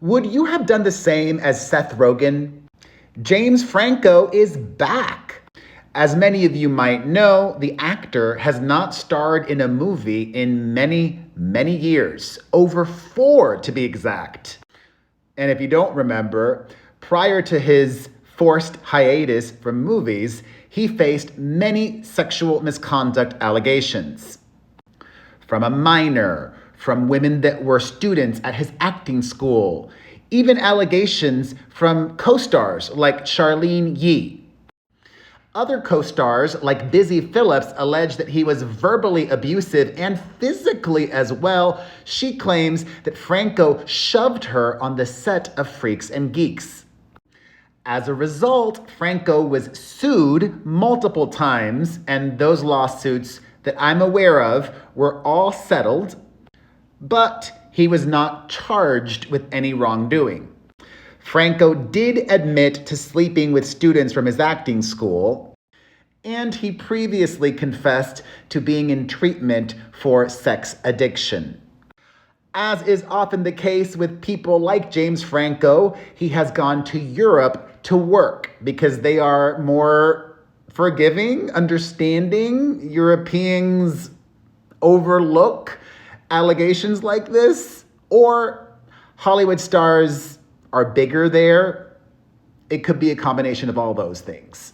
Would you have done the same as Seth Rogen? James Franco is back. As many of you might know, the actor has not starred in a movie in many, many years. Over 4 to be exact. And if you don't remember, prior to his forced hiatus from movies, he faced many sexual misconduct allegations. From a minor, from women that were students at his acting school, even allegations from co-stars like Charlene Yee. Other co-stars like Busy Phillips allege that he was verbally abusive and physically as well. She claims that Franco shoved her on the set of Freaks and Geeks. As a result, Franco was sued multiple times, and those lawsuits that I'm aware of were all settled, but he was not charged with any wrongdoing. Franco did admit to sleeping with students from his acting school, and he previously confessed to being in treatment for sex addiction. As is often the case with people like James Franco, he has gone to Europe to work because they are more forgiving, understanding. Europeans overlook allegations like this, or Hollywood stars are bigger there. It could be a combination of all those things.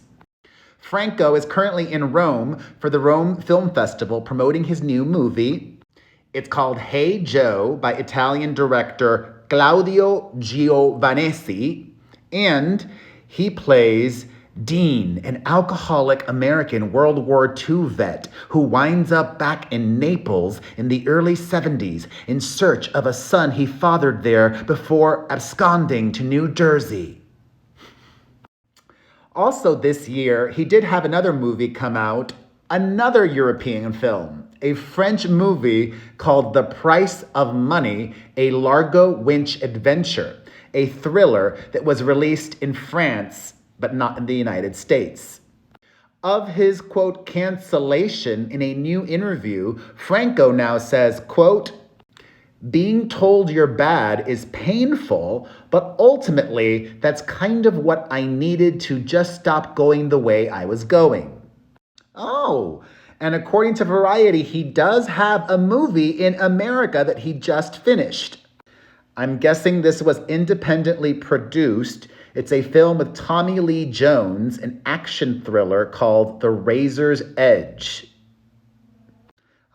Franco is currently in Rome for the Rome Film Festival promoting his new movie. It's called Hey Joe by Italian director Claudio Giovanesi, and he plays Dean, an alcoholic American World War II vet who winds up back in Naples in the early 70s in search of a son he fathered there before absconding to New Jersey. Also this year, he did have another movie come out, another European film, a French movie called The Price of Money, a Largo Winch adventure, a thriller that was released in France but not in the United States. Of his, quote, cancellation in a new interview, Franco now says, quote, being told you're bad is painful, but ultimately that's kind of what I needed to just stop going the way I was going. Oh, and according to Variety, he does have a movie in America that he just finished. I'm guessing this was independently produced. It's a film with Tommy Lee Jones, an action thriller called The Razor's Edge.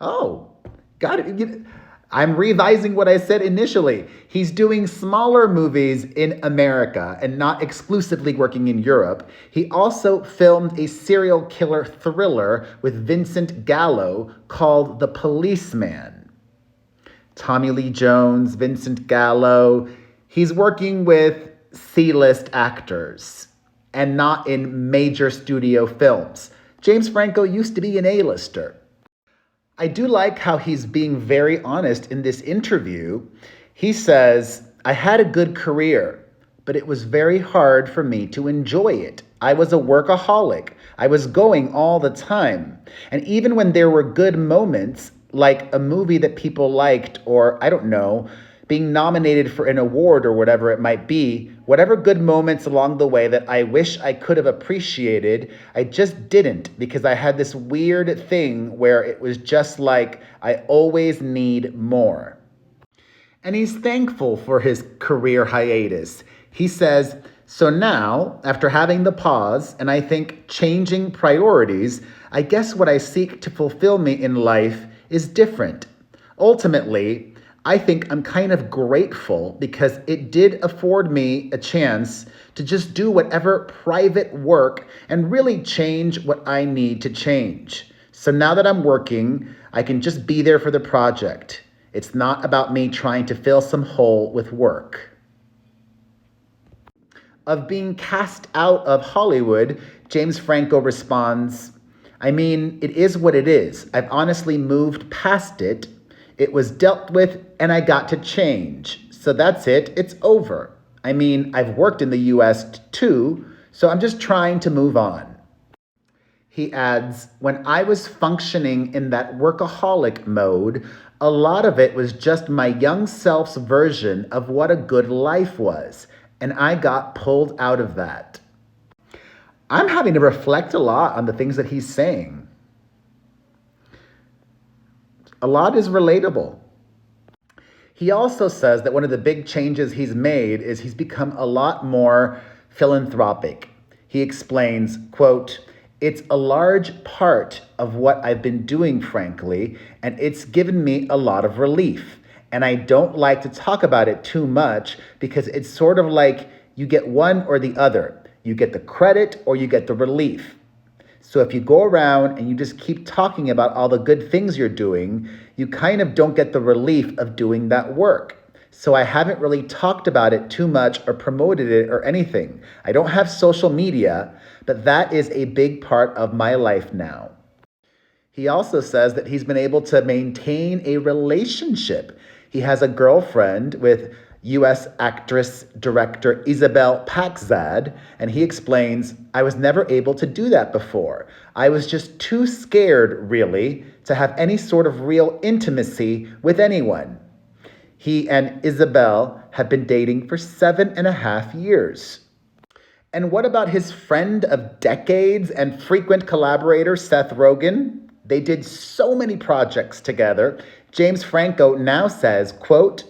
Oh, got it. I'm revising what I said initially. He's doing smaller movies in America and not exclusively working in Europe. He also filmed a serial killer thriller with Vincent Gallo called The Policeman. Tommy Lee Jones, Vincent Gallo. He's working with C-list actors and not in major studio films. James Franco used to be an A-lister. I do like how he's being very honest in this interview. He says, I had a good career, but it was very hard for me to enjoy it. I was a workaholic. I was going all the time. And even when there were good moments, like a movie that people liked, or I don't know, being nominated for an award or whatever it might be, whatever good moments along the way that I wish I could have appreciated, I just didn't because I had this weird thing where it was just like, I always need more. And he's thankful for his career hiatus. He says, so now, after having the pause and I think changing priorities, I guess what I seek to fulfill me in life is different. Ultimately, I think I'm kind of grateful because it did afford me a chance to just do whatever private work and really change what I need to change. So now that I'm working, I can just be there for the project. It's not about me trying to fill some hole with work. Of being cast out of Hollywood, James Franco responds, I mean, it is what it is. I've honestly moved past it. It was dealt with and I got to change. So that's it. It's over. I mean, I've worked in the US too, so I'm just trying to move on. He adds, when I was functioning in that workaholic mode, A lot of it was just my young self's version of what a good life was, and I got pulled out of that. I'm having to reflect a lot on the things that he's saying. A lot is relatable. He also says that one of the big changes he's made is he's become a lot more philanthropic. He explains, quote, "It's a large part of what I've been doing, frankly, and it's given me a lot of relief. And I don't like to talk about it too much because it's sort of like you get one or the other. You get the credit or you get the relief. So if you go around and you just keep talking about all the good things you're doing, you kind of don't get the relief of doing that work. So I haven't really talked about it too much or promoted it or anything. I don't have social media, but that is a big part of my life now." He also says that he's been able to maintain a relationship. He has a girlfriend with U.S. actress director Isabel Paxad, and he explains, "I was never able to do that before. I was just too scared, really, to have any sort of real intimacy with anyone." He and Isabel have been dating for 7.5 years. And what about his friend of decades and frequent collaborator, Seth Rogen? They did so many projects together. James Franco now says, quote,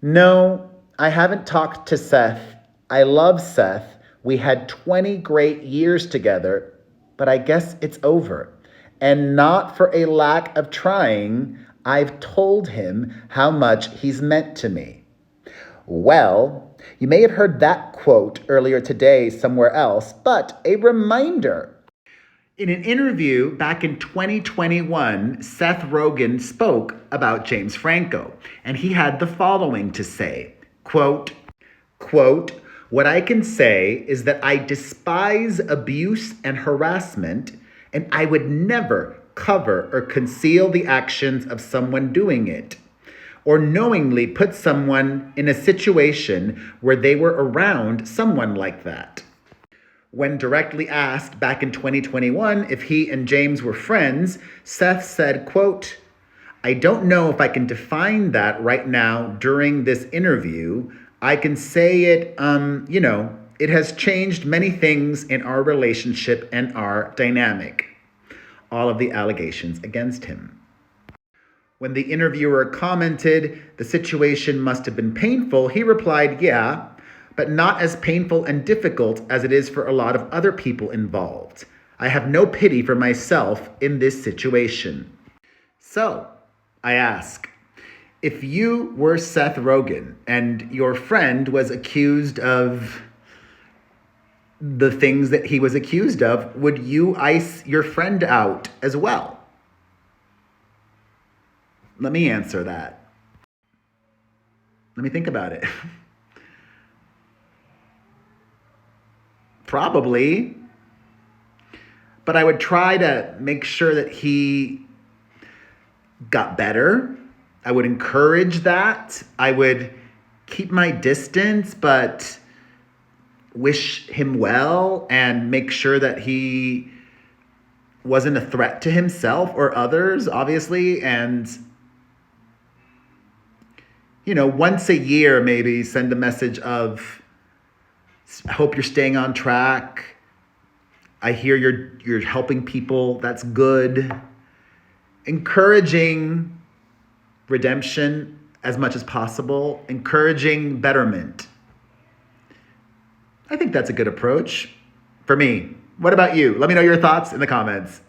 "No, I haven't talked to Seth. I love Seth. We had 20 great years together, but I guess it's over. And not for a lack of trying. I've told him how much he's meant to me." Well, you may have heard that quote earlier today somewhere else, but a reminder. In an interview back in 2021, Seth Rogen spoke about James Franco, and he had the following to say, quote, "What I can say is that I despise abuse and harassment, and I would never cover or conceal the actions of someone doing it, or knowingly put someone in a situation where they were around someone like that." When directly asked back in 2021 if he and James were friends, Seth said, quote, "I don't know if I can define that right now during this interview. I can say it, it has changed many things in our relationship and our dynamic." All of the allegations against him. When the interviewer commented, "The situation must have been painful," he replied, "Yeah, but not as painful and difficult as it is for a lot of other people involved. I have no pity for myself in this situation." So, I ask, if you were Seth Rogen and your friend was accused of the things that he was accused of, would you ice your friend out as well? Let me answer that. Let me think about it. Probably. But I would try to make sure that he got better. I would encourage that. I would keep my distance, but wish him well and make sure that he wasn't a threat to himself or others, obviously. And, once a year, maybe send a message of, "I hope you're staying on track. I hear you're helping people. That's good." Encouraging redemption as much as possible. Encouraging betterment. I think that's a good approach for me. What about you? Let me know your thoughts in the comments.